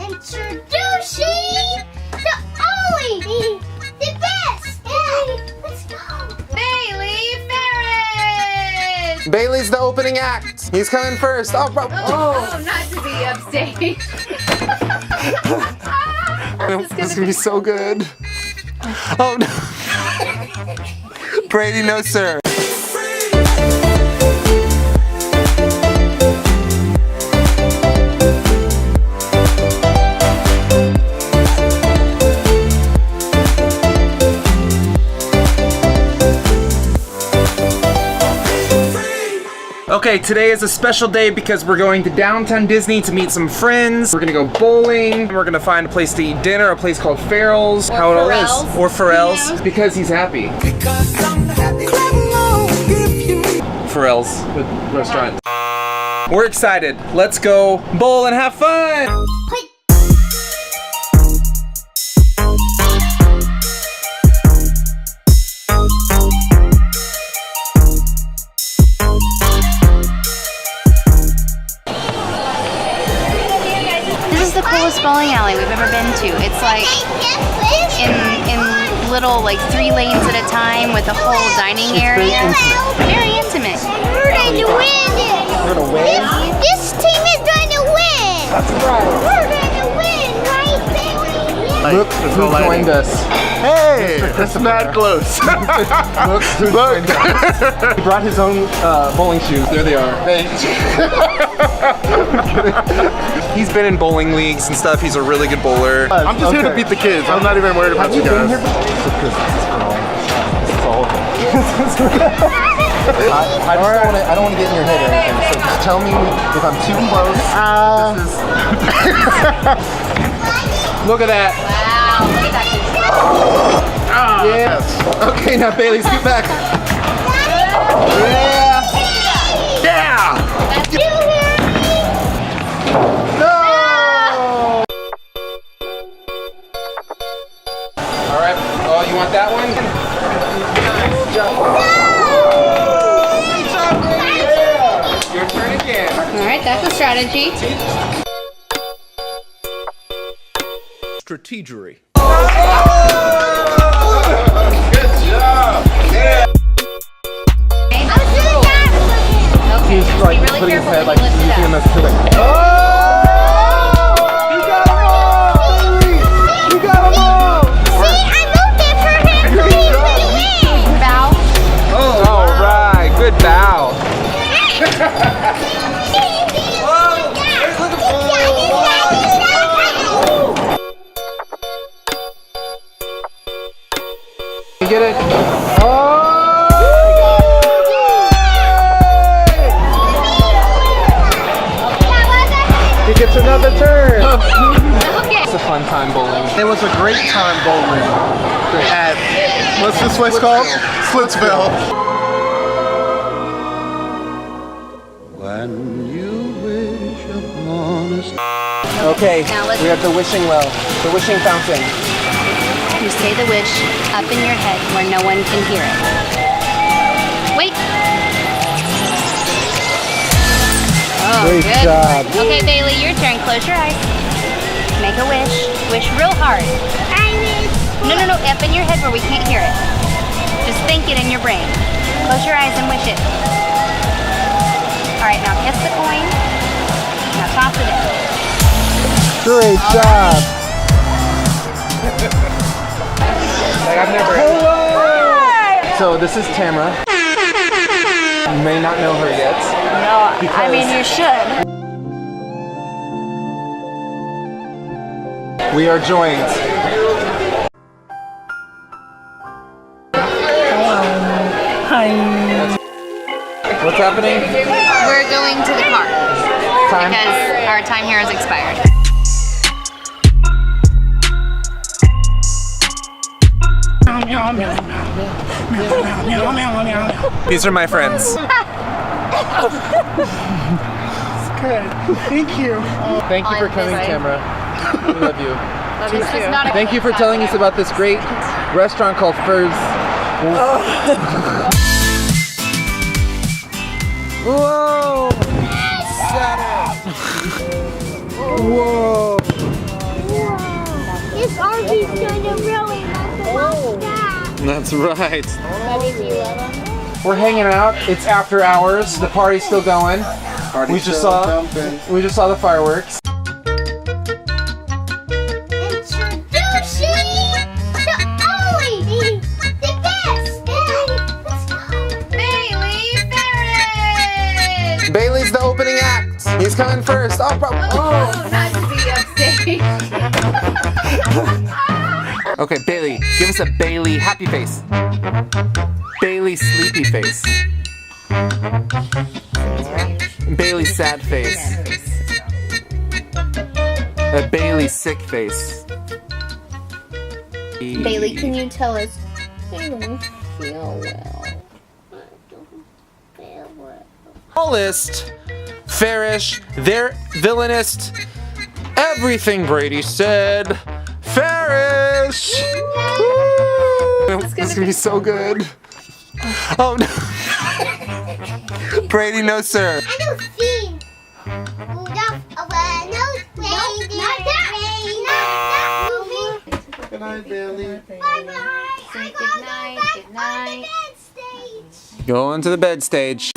Introducing the only, the best. Let's go. Bailey Ferris. Bailey's the opening act. He's coming first. Oh, not to be upstage. This is gonna be so good. Oh no. Brady, no sir. Okay, today is a special day because we're going to downtown Disney to meet some friends. We're gonna go bowling. We're gonna find a place to eat dinner, a place called Farrell's. How it all is. Or Farrell's. Yeah. Because he's happy. Farrell's, the restaurant. We're excited. Let's go bowl and have fun. The coolest bowling alley we've ever been to. It's like in little like 3 lanes at a time with a whole dining area. Very intimate. We're going to win it. We're gonna win? This team is going to win. That's right. We're going to win, right, Bailey? Yeah. Look who joined us. Hey, that's not close. Look who joined us. He brought his own bowling shoes. There they are. He's been in bowling leagues and stuff. He's a really good bowler. I'm just here to beat the kids. I'm not even worried about you guys. This is all. I don't want to get in your head or anything. So just tell me if I'm too close. Look at that. Wow, look at that control. Yeah. Okay, now Bailey, scoot back. Yeah. Yeah. No. All right. Oh, you want that one? Yeah. Your turn again. All right, that's a strategy. Strategery. Good job. Yeah. He's like really putting his careful head when like you lift it using him up. as pivot. Oh! You got him all! You got him all! See, I moved it for him to win. Bow. Oh, all right. Good bow. You get it? Oh! He gets another turn. Okay. It's a fun time bowling. It was a great time bowling at, what's this place called? Slitsville. When you wish upon a star. Okay, Now let's- we have the wishing well, the wishing fountain. You say the wish up in your head where no one can hear it. Wait. Oh, Great good. job. Okay, Bailey, your turn. Close your eyes. Make a wish. Wish real hard. No, up in your head where we can't hear it. Just think it in your brain. Close your eyes and wish it. All right, now kiss the coin. Now toss it in. Great job. Like I've never. So this is Tamara. You may not know her yet. No, I mean you should. We are joined. Hi. What's happening? We're going to the car Time. because our time here has expired. These are my friends. Good. Thank you. Thank you for coming, Tamara. We love you. This is not a Thank you for telling us about this great restaurant called Furs. Whoa! Whoa! That's right. Buddy, do you love them? We're hanging out. It's after hours. The party's still going. We just saw the fireworks. Bailey's the opening act. He's coming first. Oh, Not to be upstage. Okay, Bailey, give us a Bailey happy face. Bailey sleepy face. Bailey sad face. A Bailey sick face. Bailey, can you tell us? I don't feel well. Tallest, fairish, they're villainous, everything Brady said. Fairish! Woo! This is gonna be so good. Oh no. Brady, no sir. I don't see Rudolph not moving. Good night, Bailey. Bye-bye. I gotta go back on the bed stage. Go onto the bed stage.